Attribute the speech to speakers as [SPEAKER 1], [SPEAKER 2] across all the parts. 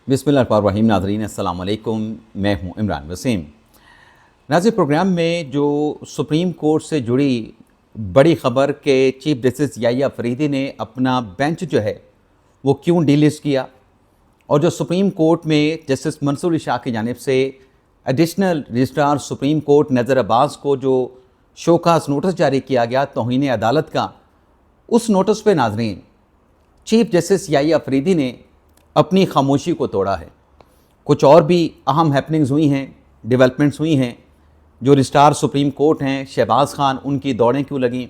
[SPEAKER 1] बिस्मिल्लाहिर्रहमानिर्रहीम। नाज़रीन अस्सलाम वालेकुम, मैं हूं इमरान वसीम। नाज़रीन, प्रोग्राम में जो सुप्रीम कोर्ट से जुड़ी बड़ी ख़बर के चीफ जस्टिस याहिया फरीदी ने अपना बेंच जो है वो क्यों डीलिस्ट किया, और जो सुप्रीम कोर्ट में जस्टिस मंसूर अली शाह की जानिब से एडिशनल रजिस्ट्रार सुप्रीम कोर्ट नज़र अब्बास को जो शोकास नोटिस जारी किया गया तौहीन अदालत का, उस नोटिस पे नाज़रीन चीफ जस्टिस याहिया फरीदी ने अपनी खामोशी को तोड़ा है। कुछ और भी अहम हैपनिंग्स हुई हैं, डेवलपमेंट्स हुई हैं। जो रजिस्ट्रार सुप्रीम कोर्ट हैं शहबाज खान, उनकी दौड़ें क्यों लगीं,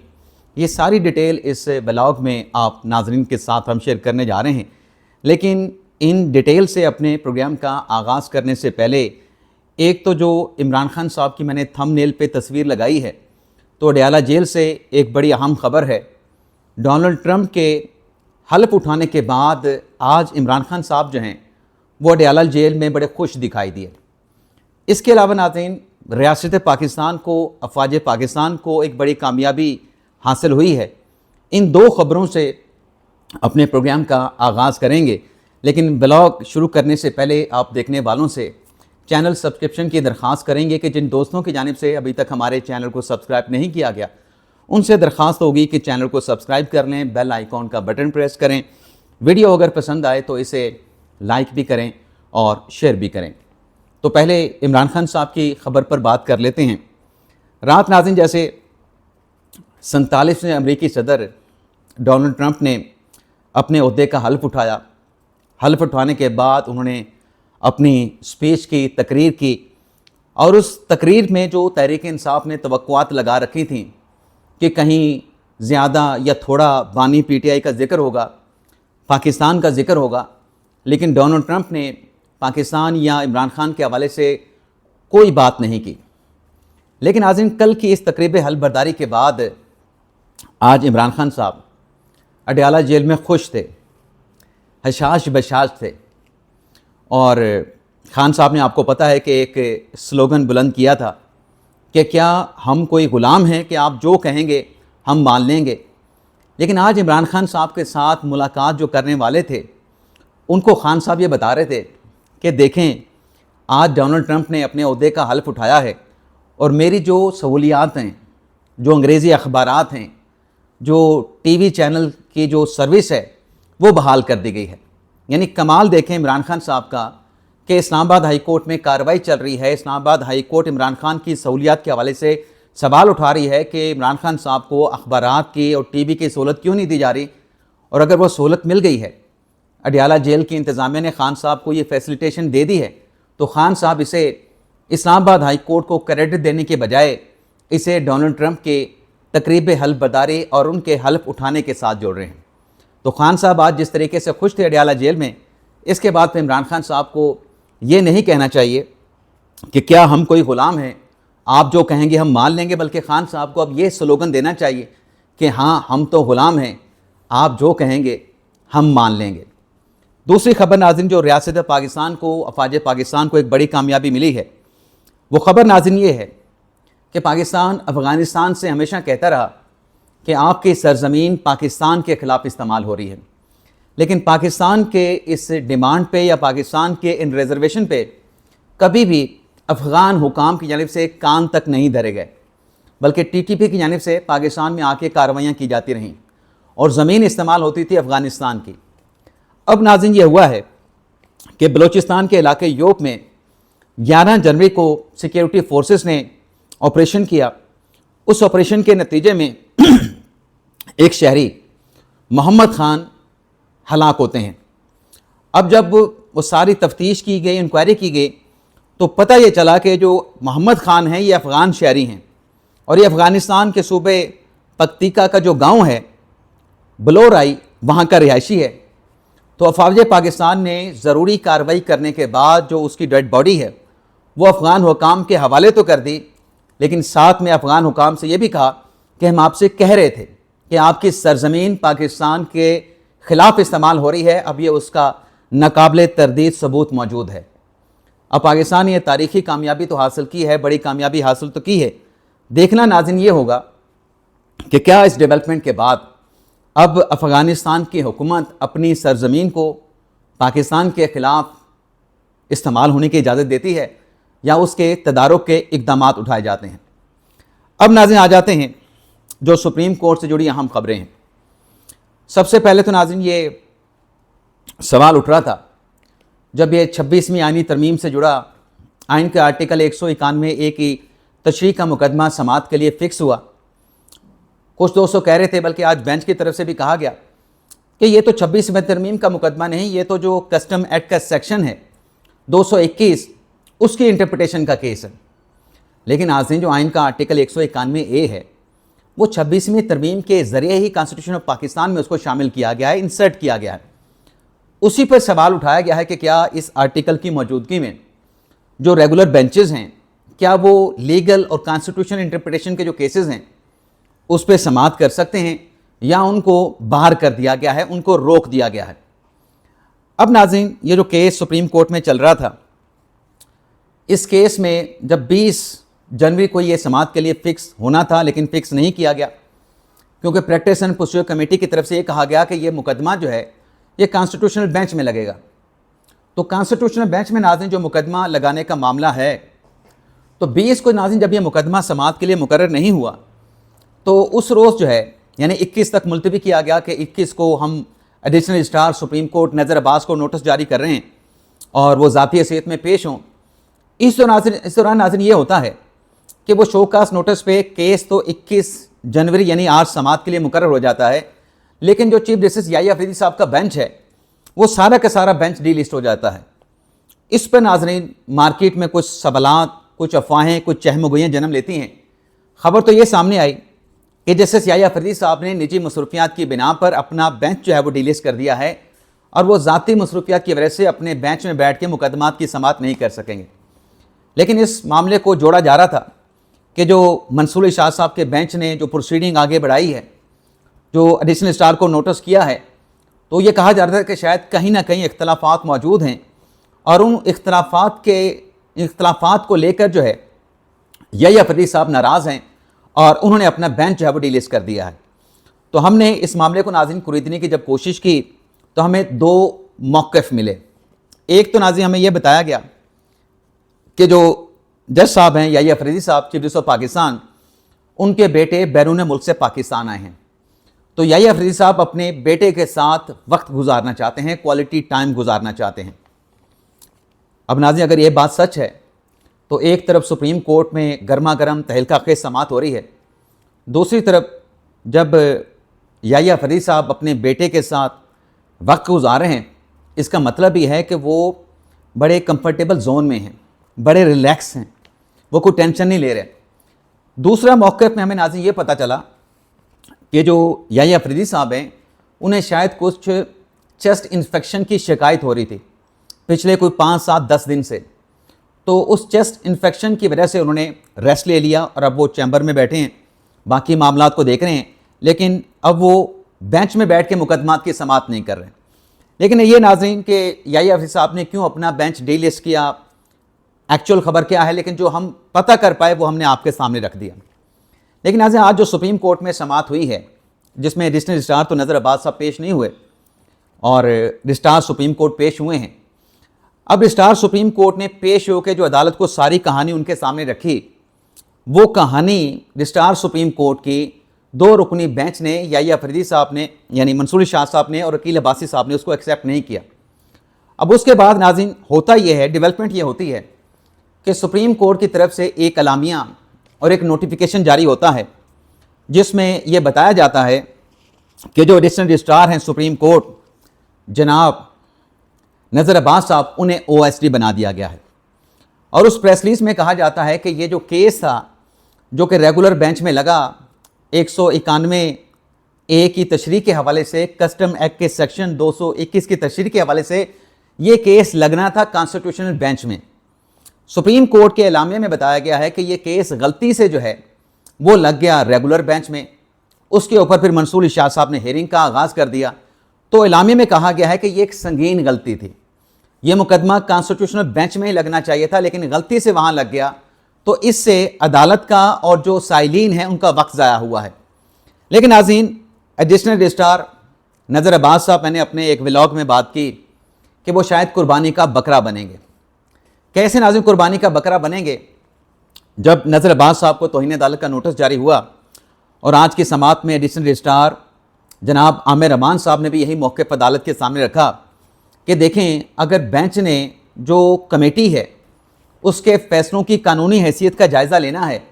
[SPEAKER 1] ये सारी डिटेल इस ब्लॉग में आप नाज़रीन के साथ हम शेयर करने जा रहे हैं। लेकिन इन डिटेल से अपने प्रोग्राम का आगाज़ करने से पहले एक तो जो इमरान खान साहब की मैंने थंबनेल पे तस्वीर लगाई है, तो अडयाला जेल से एक बड़ी अहम ख़बर है। डोनाल्ड ट्रंप के हल्फ उठाने के बाद आज इमरान खान साहब जो हैं वो अडयाला जेल में बड़े खुश दिखाई दिए। इसके अलावा नाज़रीन, रियासत पाकिस्तान को, अफवाज पाकिस्तान को एक बड़ी कामयाबी हासिल हुई है। इन दो ख़बरों से अपने प्रोग्राम का आगाज़ करेंगे, लेकिन ब्लॉग शुरू करने से पहले आप देखने वालों से चैनल सब्सक्रिप्शन की दरख्वास्त करेंगे कि जिन दोस्तों की जानिब से अभी तक हमारे चैनल को सब्सक्राइब नहीं किया गया, उनसे दरख्वास्त होगी कि चैनल को सब्सक्राइब कर लें, बेल आइकॉन का बटन प्रेस करें। वीडियो अगर पसंद आए तो इसे लाइक भी करें और शेयर भी करें। तो पहले इमरान खान साहब की ख़बर पर बात कर लेते हैं। रात नाज़रीन, जैसे 47वें अमरीकी सदर डोनाल्ड ट्रंप ने अपने ओहदे का हल्फ उठाया। हल्फ उठाने के बाद उन्होंने अपनी स्पीच की, तकरीर की, और उस तकरीर में जो तहरीक इंसाफ ने तवक्कुआत लगा रखी थी कि कहीं ज़्यादा या थोड़ा बानी पीटीआई का ज़िक्र होगा, पाकिस्तान का ज़िक्र होगा, लेकिन डोनाल्ड ट्रंप ने पाकिस्तान या इमरान खान के हवाले से कोई बात नहीं की। लेकिन नाज़रीन, कल की इस तकरीब हल्फ बर्दारी के बाद आज इमरान खान साहब अडयाला जेल में खुश थे, हशाश बशाश थे। और खान साहब ने, आपको पता है कि एक स्लोगन बुलंद किया था कि क्या हम कोई ग़ुलाम हैं कि आप जो कहेंगे हम मान लेंगे। लेकिन आज इमरान खान साहब के साथ मुलाकात जो करने वाले थे, उनको खान साहब ये बता रहे थे कि देखें, आज डोनाल्ड ट्रंप ने अपने ओहदे का हल्फ उठाया है और मेरी जो सहूलियात हैं, जो अंग्रेज़ी अखबारात हैं, जो टीवी चैनल की जो सर्विस है, वो बहाल कर दी गई है। यानी कमाल देखें इमरान खान साहब का कि इस्लामाबाद हाई कोर्ट में कार्रवाई चल रही है। इस्लामाबाद हाई कोर्ट इमरान खान की सहूलियात के हवाले से सवाल उठा रही है कि इमरान खान साहब को अखबारात की और टीवी की सहूलत क्यों नहीं दी जा रही, और अगर वो सहूलत मिल गई है, अडयाला जेल की इंतज़ामिया ने खान साहब को ये फैसिलिटेशन दे दी है, तो खान साहब इसे इस्लामाबाद हाई कोर्ट को क्रेडिट देने के बजाय इसे डोनाल्ड ट्रंप के तकरीब हल्फ बर्दारी और उनके हल्फ उठाने के साथ जोड़ रहे हैं। तो खान साहब आज जिस तरीके से खुश थे अडयाला जेल में, इसके बाद फिर इमरान खान साहब को ये नहीं कहना चाहिए कि क्या हम कोई ग़ुलाम हैं, आप जो कहेंगे हम मान लेंगे, बल्कि खान साहब को अब ये स्लोगन देना चाहिए कि हाँ, हम तो ग़ुलाम हैं, आप जो कहेंगे हम मान लेंगे। दूसरी खबर नाज़रीन, जो रियासत पाकिस्तान को, अफवाज पाकिस्तान को एक बड़ी कामयाबी मिली है, वो ख़बर नाज़रीन ये है कि पाकिस्तान अफ़गानिस्तान से हमेशा कहता रहा कि आपकी सरज़मीन पाकिस्तान के ख़िलाफ़ इस्तेमाल हो रही है, लेकिन पाकिस्तान के इस डिमांड पे या पाकिस्तान के इन रिजर्वेशन पे कभी भी अफ़गान हुकाम की जानिब से कान तक नहीं धरे गए, बल्कि टीटीपी की जानिब से पाकिस्तान में आके कार्रवाइयाँ की जाती रहीं और ज़मीन इस्तेमाल होती थी अफ़गानिस्तान की। अब नाज़रीन, ये हुआ है कि बलूचिस्तान के इलाके योप में 11 जनवरी को सिक्योरिटी फोर्सेस ने ऑपरेशन किया। उस ऑपरेशन के नतीजे में एक शहरी मोहम्मद खान हलाक होते हैं। अब जब वो सारी तफ्तीश की गई, इंक्वायरी की गई, तो पता ये चला कि जो मोहम्मद खान हैं ये अफ़गान शहरी हैं और ये अफ़गानिस्तान के सूबे पक्तिका का जो गांव है बलोराई, वहाँ का रिहायशी है। तो अफवाज पाकिस्तान ने ज़रूरी कार्रवाई करने के बाद जो उसकी डेड बॉडी है वो अफ़गान हुकाम के हवाले तो कर दी, लेकिन साथ में अफ़गान हुकाम से ये भी कहा कि हम आपसे कह रहे थे कि आपकी सरज़मीन पाकिस्तान के ख़िलाफ़ इस्तेमाल हो रही है, अब ये उसका नाकाबिले तरदीद सबूत मौजूद है। अब पाकिस्तान ये तारीख़ी कामयाबी तो हासिल की है, बड़ी कामयाबी हासिल तो की है। देखना नाज़रीन ये होगा कि क्या इस डेवलपमेंट के बाद अब अफ़गानिस्तान की हुकूमत अपनी सरज़मीन को पाकिस्तान के ख़िलाफ़ استعمال ہونے کی اجازت دیتی ہے یا اس کے تدارک کے اقدامات اٹھائے جاتے ہیں۔ اب ناظرین آ جاتے ہیں جو سپریم کورٹ سے جڑی اہم خبریں ہیں۔ سب سے پہلے تو ناظرین یہ سوال اٹھ رہا تھا جب یہ 26ویں آئینی ترمیم سے جڑا آئین کے آرٹیکل 191(a) کی تشریح کا مقدمہ سماعت کے لیے فکس ہوا۔ کچھ دوستوں کہہ رہے تھے، بلکہ آج بینچ کی طرف سے بھی کہا گیا کہ یہ تو 26ویں ترمیم کا مقدمہ نہیں، یہ تو جو کسٹم ایکٹ کا سیکشن ہے 221 اس کی انٹرپریٹیشن کا کیس ہے۔ لیکن ناظرین جو آئین کا آرٹیکل 191(a) ہے وہ 26ویں ترمیم کے ذریعے ہی کانسٹیٹیوشن آف پاکستان میں اس کو شامل کیا گیا ہے، انسرٹ کیا گیا ہے۔ اسی پر سوال اٹھایا گیا ہے کہ کیا اس آرٹیکل کی موجودگی میں جو ریگولر بینچز ہیں کیا وہ لیگل اور کانسٹیٹیوشن انٹرپریٹیشن کے جو کیسز ہیں اس پہ سماعت کر سکتے ہیں یا ان کو باہر کر دیا گیا ہے، ان کو روک دیا گیا ہے۔ اب ناظرین یہ جو کیس سپریم کورٹ میں چل رہا تھا، اس کیس میں جب 20 جنوری کو یہ سماعت کے لیے فکس ہونا تھا لیکن فکس نہیں کیا گیا، کیونکہ پریکٹس اینڈ پروسیجر کمیٹی کی طرف سے یہ کہا گیا کہ یہ مقدمہ جو ہے یہ کانسٹیٹیوشنل بینچ میں لگے گا۔ تو کانسٹیٹیوشنل بینچ میں ناظرین جو مقدمہ لگانے کا معاملہ ہے، تو 20 کو ناظرین جب یہ مقدمہ سماعت کے لیے مقرر نہیں ہوا تو اس روز جو ہے یعنی 21 تک ملتوی کیا گیا کہ 21 کو ہم ایڈیشنل رجسٹرار سپریم کورٹ نظر عباس کو نوٹس جاری کر رہے ہیں اور وہ ذاتی حیثیت میں پیش ہوں۔ اس دوران ناظرین یہ ہوتا ہے کہ وہ شو کاز نوٹس پہ کیس تو 21 جنوری یعنی آج سماعت کے لیے مقرر ہو جاتا ہے، لیکن جو چیف جسٹس یحییٰ افریدی صاحب کا بینچ ہے وہ سارا کا سارا بینچ ڈی لسٹ ہو جاتا ہے۔ اس پر ناظرین مارکیٹ میں کچھ سوالات، کچھ افواہیں، کچھ چہم و گوئیاں جنم لیتی ہیں۔ خبر تو یہ سامنے آئی کہ جسٹس یحییٰ افریدی صاحب نے نجی مصروفیات کی بنا پر اپنا بینچ جو ہے وہ ڈی لسٹ کر دیا ہے اور وہ ذاتی مصروفیات کی وجہ سے اپنے بینچ میں بیٹھ کے مقدمات کی سماعت نہیں کر سکیں گے۔ لیکن اس معاملے کو جوڑا جا رہا تھا کہ جو منصور ارشاد صاحب کے بینچ نے جو پروسیڈنگ آگے بڑھائی ہے، جو ایڈیشنل رجسٹرار کو نوٹس کیا ہے، تو یہ کہا جا رہا تھا کہ شاید کہیں نہ کہیں اختلافات موجود ہیں اور ان اختلافات کو لے کر جو ہے یحییٰ افریدی صاحب ناراض ہیں اور انہوں نے اپنا بینچ جو ہے وہ ڈی لسٹ کر دیا ہے۔ تو ہم نے اس معاملے کو ناظرین خریدنے کی جب کوشش کی تو ہمیں 2 موقف ملے۔ ایک تو ناظرین ہمیں یہ بتایا گیا کہ جو جج صاحب ہیں یحییٰ افریدی صاحب چیف جسٹس آف پاکستان، ان کے بیٹے بیرون ملک سے پاکستان آئے ہیں، تو یحییٰ افریدی صاحب اپنے بیٹے کے ساتھ وقت گزارنا چاہتے ہیں، کوالٹی ٹائم گزارنا چاہتے ہیں۔ اب ناظرین اگر یہ بات سچ ہے تو ایک طرف سپریم کورٹ میں گرما گرم تہلکہ خیز سماعت ہو رہی ہے، دوسری طرف جب یحییٰ افریدی صاحب اپنے بیٹے کے ساتھ وقت گزار رہے ہیں، اس کا مطلب یہ ہے کہ وہ بڑے کمفرٹیبل زون میں ہیں، بڑے ریلیکس ہیں، وہ کوئی ٹینشن نہیں لے رہے۔ دوسرا موقف میں ہمیں ناظرین یہ پتہ چلا کہ جو یحییٰ افریدی صاحب ہیں انہیں شاید کچھ چیسٹ انفیکشن کی شکایت ہو رہی تھی پچھلے کوئی 5 7 10 دن سے، تو اس چیسٹ انفیکشن کی وجہ سے انہوں نے ریسٹ لے لیا اور اب وہ چیمبر میں بیٹھے ہیں، باقی معاملات کو دیکھ رہے ہیں، لیکن اب وہ بینچ میں بیٹھ کے مقدمات کی سماعت نہیں کر رہے۔ لیکن یہ ناظرین کہ یحییٰ افریدی صاحب نے کیوں اپنا بینچ ڈی لسٹ کیا، ایکچوئل خبر کیا ہے، لیکن جو ہم پتہ کر پائے وہ ہم نے آپ کے سامنے رکھ دیا۔ لیکن ناظرین آج جو سپریم کورٹ میں سماعت ہوئی ہے جس میں ایڈیشنل رجسٹرار تو نظر عباس صاحب پیش نہیں ہوئے اور رجسٹرار سپریم کورٹ پیش ہوئے ہیں۔ اب رجسٹرار سپریم کورٹ نے پیش ہو کے جو عدالت کو ساری کہانی ان کے سامنے رکھی، وہ کہانی رجسٹرار سپریم کورٹ کی 2 رکنی بینچ نے یحییٰ افریدی صاحب نے یعنی منصور ارشاد صاحب نے اور وکیل عباسی صاحب نے اس کو ایکسیپٹ نہیں کیا۔ اب اس کے بعد ناظرین ہوتا یہ ہے، ڈیولپمنٹ یہ ہوتی ہے کہ سپریم کورٹ کی طرف سے ایک اعلامیہ اور ایک نوٹیفیکیشن جاری ہوتا ہے جس میں یہ بتایا جاتا ہے کہ جو ایڈیشنل رجسٹرار ہیں سپریم کورٹ جناب نظر عباس صاحب، انہیں OSD بنا دیا گیا ہے۔ اور اس پریس ریلیز میں کہا جاتا ہے کہ یہ جو کیس تھا جو کہ ریگولر بینچ میں لگا 191(a) کی تشریح کے حوالے سے، کسٹم ایکٹ کے سیکشن 221 کی تشریح کے حوالے سے یہ کیس لگنا تھا کانسٹیٹیوشنل بینچ میں۔ سپریم کورٹ کے اعلامیہ میں بتایا گیا ہے کہ یہ کیس غلطی سے جو ہے وہ لگ گیا ریگولر بینچ میں، اس کے اوپر پھر منصور ارشاد صاحب نے ہیئرنگ کا آغاز کر دیا۔ تو اعلامیہ میں کہا گیا ہے کہ یہ ایک سنگین غلطی تھی، یہ مقدمہ کانسٹیٹیوشنل بینچ میں ہی لگنا چاہیے تھا لیکن غلطی سے وہاں لگ گیا، تو اس سے عدالت کا اور جو سائلین ہیں ان کا وقت ضائع ہوا ہے۔ لیکن ناظرین ایڈیشنل رجسٹرار نظر عباس صاحب، میں نے اپنے ایک ولاگ میں بات کی کہ وہ شاید قربانی کا بکرا بنیں گے، कैसे नाज़रीन कुर्बानी का बकरा बनेंगे जब नज़र अब्बास साहब को तौहीन अदालत का नोटिस जारी हुआ और आज की समात में एडिशनल रजिस्ट्रार जनाब आमिर अमान साहब ने भी यही मौक़िफ़ अदालत के सामने रखा कि देखें, अगर बेंच ने जो कमेटी है उसके फ़ैसलों की कानूनी हैसियत का जायज़ा लेना है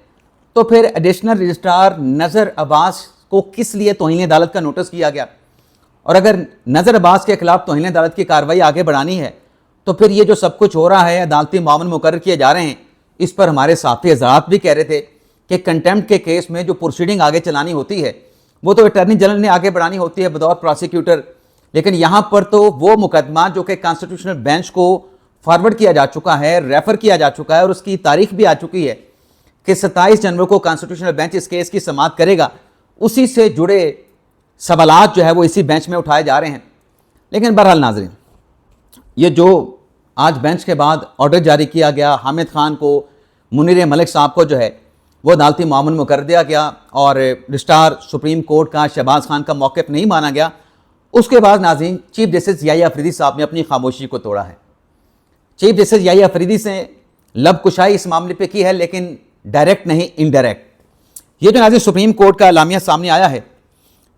[SPEAKER 1] तो फिर एडिशनल रजिस्ट्रार नज़र अब्बास को किस लिए तौहीन अदालत का नोटिस किया गया, और अगर नज़र अब्बास के ख़िलाफ़ तौहीन अदालत की कार्रवाई आगे बढ़ानी है तो फिर ये जो सब कुछ हो रहा है, अदालती मामले मुकर्रर किए जा रहे हैं, इस पर हमारे साथी हज़रात भी कह रहे थे कि कंटेम्प्ट के केस में जो प्रोसीडिंग आगे चलानी होती है वो तो अटॉर्नी जनरल ने आगे बढ़ानी होती है बतौर प्रोसिक्यूटर, लेकिन यहाँ पर तो वो मुकदमा जो कि कॉन्स्टिट्यूशनल बेंच को फॉरवर्ड किया जा चुका है, रेफ़र किया जा चुका है और उसकी तारीख भी आ चुकी है कि 27 जनवरी को कॉन्स्टिट्यूशनल बेंच इस केस की समाअत करेगा, उसी से जुड़े सवालात जो है वो इसी बेंच में उठाए जा रहे हैं। लेकिन बहरहाल नाज़रीन, ये जो आज बेंच के बाद ऑर्डर जारी किया गया, हामिद खान को, मुनीर मलिक साहब को जो है वो अदालती मामूल में कर दिया गया और रजिस्ट्रार सुप्रीम कोर्ट का शहबाज खान का मौक़िफ़ नहीं माना गया, उसके बाद नाज़रीन चीफ जस्टिस याहिया अफरीदी साहब ने अपनी खामोशी को तोड़ा है। चीफ जस्टिस याहिया अफरीदी से लब कुशाई इस मामले पे की है, लेकिन डायरेक्ट नहीं, इनडायरेक्ट। ये जो नाज़रीन सुप्रीम कोर्ट का एलामिया सामने आया है,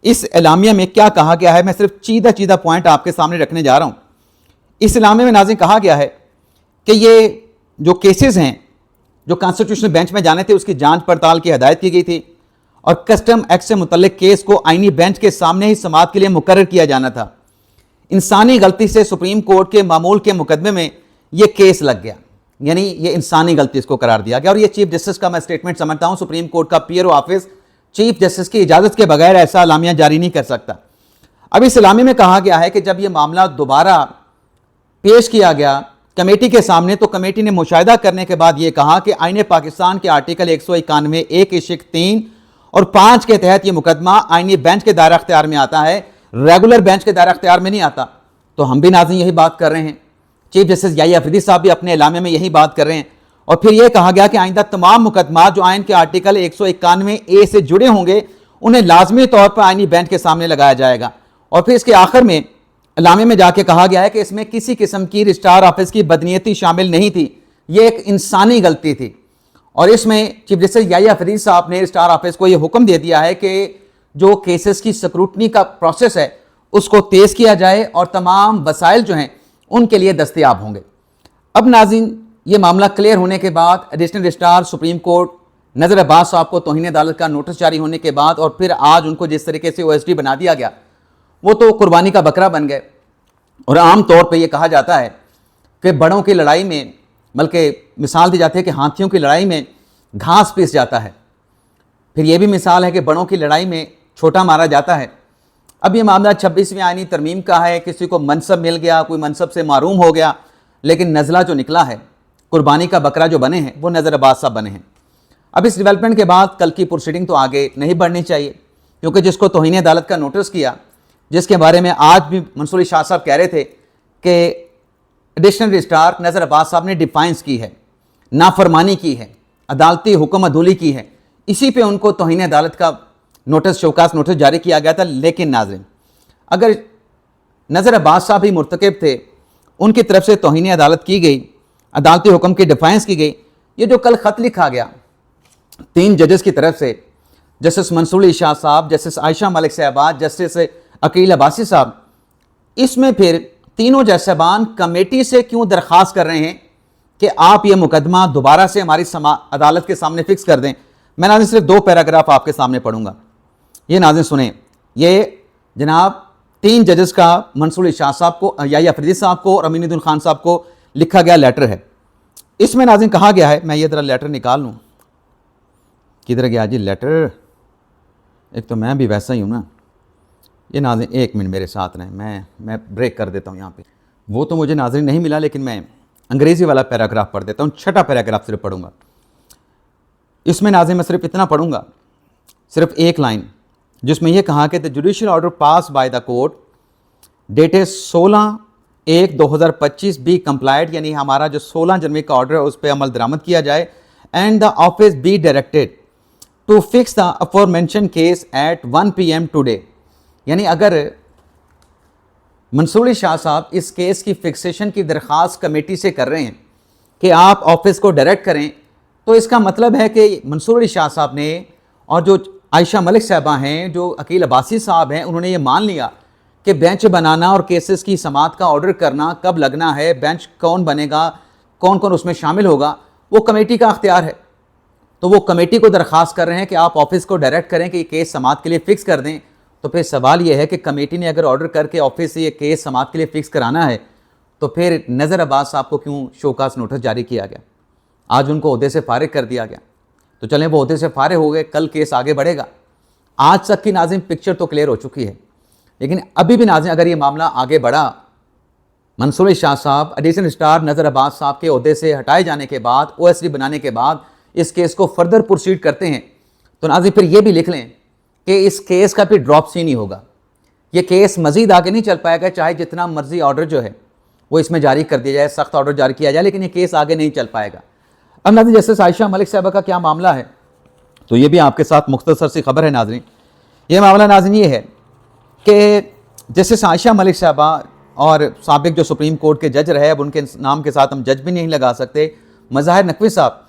[SPEAKER 1] इस एलामिया में क्या कहा गया है, मैं सिर्फ चीदा पॉइंट आपके सामने रखने जा रहा हूँ। इस एलामिया में नाज़रीन कहा गया है कि ये जो केसेस हैं जो कॉन्स्टिट्यूशनल बेंच में जाने थे उसकी जांच पड़ताल की हदायत की गई थी और कस्टम एक्ट से मुतल्लिक केस को आईनी बेंच के सामने ही समाअत के लिए मुकर्रर किया जाना था। इंसानी गलती से सुप्रीम कोर्ट के मामूल के मुकदमे में ये केस लग गया, यानी ये इंसानी गलती इसको करार दिया गया और ये चीफ जस्टिस का मैं स्टेटमेंट समझता हूँ, सुप्रीम कोर्ट का पीएरओ ऑफिस चीफ जस्टिस की इजाज़त के बगैर ऐसा एलामिया जारी नहीं कर सकता। अब इस एलामिया में कहा गया है कि जब ये मामला दोबारा पेश किया गया कमेटी के सामने तो कमेटी ने मुशाहिदा करने के बाद ये कहा कि आईन पाकिस्तान के आर्टिकल 191 1 और 5 के तहत ये मुकदमा आईनी बेंच के दायरा अख्तियार में आता है, रेगुलर बेंच के दायरा अख्तियार में नहीं आता। तो हम भी नाज़रीन यही बात कर रहे हैं, चीफ जस्टिस याहिया अफरीदी साहब भी अपने एलामे में यही बात कर रहे हैं। और फिर यह कहा गया कि आइंदा तमाम मुकदमा जो आइन के आर्टिकल 191 से जुड़े होंगे उन्हें लाजमी तौर पर आईनी बेंच के सामने लगाया जाएगा। और फिर इसके आखिर में एलामे में जाके कहा गया है कि इसमें किसी किस्म की रजिस्ट्रार ऑफिस की बदनीयती शामिल नहीं थी, ये एक इंसानी गलती थी। और इसमें चीफ जस्टिस याहिया अफरीदी साहब ने रजिस्ट्रार ऑफिस को ये हुक्म दे दिया है कि जो केसेस की स्क्रूटनी का प्रोसेस है उसको तेज़ किया जाए और तमाम वसाइल जो हैं उनके लिए दस्तयाब होंगे। अब नाज़रीन ये मामला क्लियर होने के बाद एडिशनल रजिस्ट्रार सुप्रीम कोर्ट नज़र अब्बास साहब को तौहीन अदालत का नोटिस जारी होने के बाद और फिर आज उनको जिस तरीके से OSD बना दिया गया वो तो कुर्बानी का बकरा बन गए। और आम तौर पे ये कहा जाता है कि बड़ों की लड़ाई में, बल्कि मिसाल दी जाती है कि हाथियों की लड़ाई में घास पीस जाता है, फिर ये भी मिसाल है कि बड़ों की लड़ाई में छोटा मारा जाता है। अब ये मामला 26वीं आईनी तरमीम का है, किसी को मनसब मिल गया, कोई मनसब से मारूम हो गया, लेकिन नज़ला जो निकला है, कुर्बानी का बकरा जो बने हैं वो नज़र अब्बास साहब बने हैं। अब इस डेवलपमेंट के बाद कल की प्रोसीडिंग तो आगे नहीं बढ़नी चाहिए, क्योंकि जिसको तौहीन अदालत का नोटिस किया, जिसके बारे में आज भी मंसूर शाह साहब कह रहे थे कि एडिशनल रजिस्ट्रार नज़र अब्बास साहब ने डिफाइंस की है, नाफरमानी की है, अदालती हुक्म अदूली की है, इसी पे उनको तौहीन अदालत का नोटिस, शोकास नोटिस जारी किया गया था। लेकिन नाज़रीन अगर नज़र अब्बास साहब ही मुर्तकिब थे, उनकी तरफ से तौहीन अदालत की गई, अदालती हुक्म की डिफाइंस की गई, ये जो कल ख़त लिखा गया 3 जजेस की तरफ से, जस्टिस मंसूर शाह साहब, जस्टिस आयशा मलिक साहबा, जस्टिस अकील अब्बासी साहब, इसमें फिर तीनों जज साहबान कमेटी से क्यों दरख्वास्त कर रहे हैं कि आप ये मुकदमा दोबारा से हमारी अदालत के सामने फिक्स कर दें। मैं नाज़रीन सिर्फ 2 पैराग्राफ आपके सामने पढ़ूंगा, ये नाज़रीन सुने। ये जनाब 3 जजेस का मंसूर शाह साहब को, याहिया अफरीदी साहब को और अमीनुद्दीन खान साहब को लिखा गया लेटर है। इसमें नाज़रीन कहा गया है, मैं ये ज़रा लेटर निकाल लूँ, किधर गया जी लेटर, एक तो मैं भी वैसा ही हूँ ना। ये नाज़रीन 1 मिनट मेरे साथ रहें, मैं ब्रेक कर देता हूँ यहाँ पे। वो तो मुझे नाज़रीन नहीं मिला, लेकिन मैं अंग्रेज़ी वाला पैराग्राफ पढ़ देता हूँ, 6ठा पैराग्राफ सिर्फ पढ़ूंगा। इसमें नाज़रीन मैं सिर्फ इतना पढ़ूंगा, सिर्फ 1 लाइन, जिसमें यह कहा कि the judicial order pass by the court dated 16/1/2025 B complied, यानी हमारा जो 16 जनवरी का ऑर्डर है उस पर अमल दरामद किया जाए। And the office be directed to fix the aforementioned case at 1 PM today, यानी अगर मंसूर शाह साहब इस केस की फिक्सेशन की दरख्वास्त कमेटी से कर रहे हैं کہ آپ آفس کو ڈائریکٹ کریں، تو اس کا مطلب ہے کہ منصور علی شاہ صاحب نے اور جو عائشہ ملک صاحبہ ہیں، جو عقیل عباسی صاحب ہیں، انہوں نے یہ مان لیا کہ بینچ بنانا اور کیسز کی سماعت کا آرڈر کرنا کب لگنا ہے، بینچ کون بنے گا، کون کون اس میں شامل ہوگا، وہ کمیٹی کا اختیار ہے۔ تو وہ کمیٹی کو درخواست کر رہے ہیں کہ آپ آفس کو ڈائریکٹ کریں کہ یہ کیس سماعت کے لیے فکس کر دیں۔ تو پھر سوال یہ ہے کہ کمیٹی نے اگر آرڈر کر کے آفس سے یہ کیس سماعت کے لیے فکس کرانا ہے، تو پھر نذر عباس صاحب کو کیوں شوکاز نوٹس جاری کیا گیا؟ آج ان کو عہدے سے فارغ کر دیا گیا۔ تو چلیں وہ عہدے سے فارغ ہو گئے، کل کیس آگے بڑھے گا۔ آج تک کی ناظرین پکچر تو کلیئر ہو چکی ہے، لیکن ابھی بھی ناظرین اگر یہ معاملہ آگے بڑھا، منصور شاہ صاحب ایڈیشنل اسٹار نذر عباس صاحب کے عہدے سے ہٹائے جانے کے بعد، او ایس ڈی بنانے کے بعد اس کیس کو فردر پروسیڈ کرتے ہیں، تو ناظرین پھر یہ بھی لکھ لیں کہ اس کیس کا پھر ڈراپ سی نہیں ہوگا۔ یہ کیس مزید آگے نہیں چل پائے گا، چاہے جتنا مرضی آرڈر جو ہے وہ اس میں جاری کر دیا جائے، سخت آرڈر جاری کیا جائے، لیکن یہ کیس آگے نہیں چل پائے گا۔ اب ناظرین جسٹس عائشہ ملک صاحبہ کا کیا معاملہ ہے، تو یہ بھی آپ کے ساتھ مختصر سی خبر ہے ناظرین۔ یہ معاملہ ناظرین یہ ہے کہ جسٹس عائشہ ملک صاحبہ اور سابق جو سپریم کورٹ کے جج رہے، اب ان کے نام کے ساتھ ہم جج بھی نہیں لگا سکتے، مظاہر نقوی صاحب،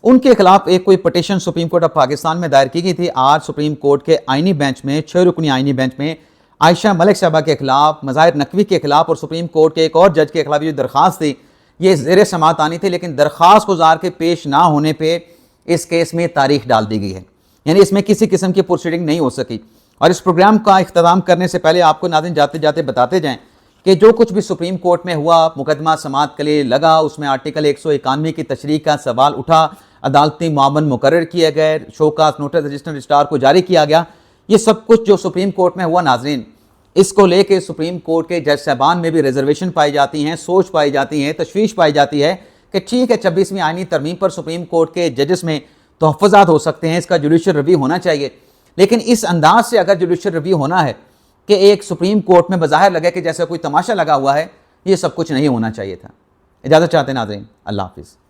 [SPEAKER 1] ان کے خلاف ایک کوئی petition supreme court of Pakistan میں دائر کی گئی تھی۔ آج سپریم کورٹ کے آئینی بینچ میں، 6 رکنی آئینی بینچ میں عائشہ ملک صاحبہ کے خلاف، مظاہر نقوی کے خلاف اور سپریم کورٹ کے ایک اور جج کے خلاف یہ درخواست تھی، یہ زیر سماعت آنی تھی، لیکن درخواست گزار کے پیش نہ ہونے پہ اس کیس میں تاریخ ڈال دی گئی ہے، یعنی اس میں کسی قسم کی پروسیڈنگ نہیں ہو سکی۔ اور اس پروگرام کا اختتام کرنے سے پہلے آپ کو ناظرین جاتے جاتے بتاتے جائیں کہ جو کچھ بھی سپریم کورٹ میں ہوا، مقدمہ سماعت کے لیے لگا، اس میں آرٹیکل 191 کی تشریح کا سوال اٹھا، عدالتی معاون مقرر کیے گئے، شوکاز نوٹس رجسٹرڈ اسٹار کو جاری کیا گیا، یہ سب کچھ جو سپریم کورٹ میں ہوا ناظرین، اس کو لے کے سپریم کورٹ کے جج صاحبان میں بھی ریزرویشن پائی جاتی ہیں، سوچ پائی جاتی ہے، تشویش پائی جاتی ہے کہ ٹھیک ہے 26ویں آئینی ترمیم پر سپریم کورٹ کے ججز میں تحفظات ہو سکتے ہیں، اس کا جوڈیشل ریویو ہونا چاہیے، لیکن اس انداز سے اگر جوڈیشل ریویو ہونا ہے کہ ایک سپریم کورٹ میں بظاہر لگے کہ جیسے کوئی تماشا لگا ہوا ہے، یہ سب کچھ نہیں ہونا چاہیے تھا۔ اجازت چاہتے ہیں ناظرین، اللہ حافظ۔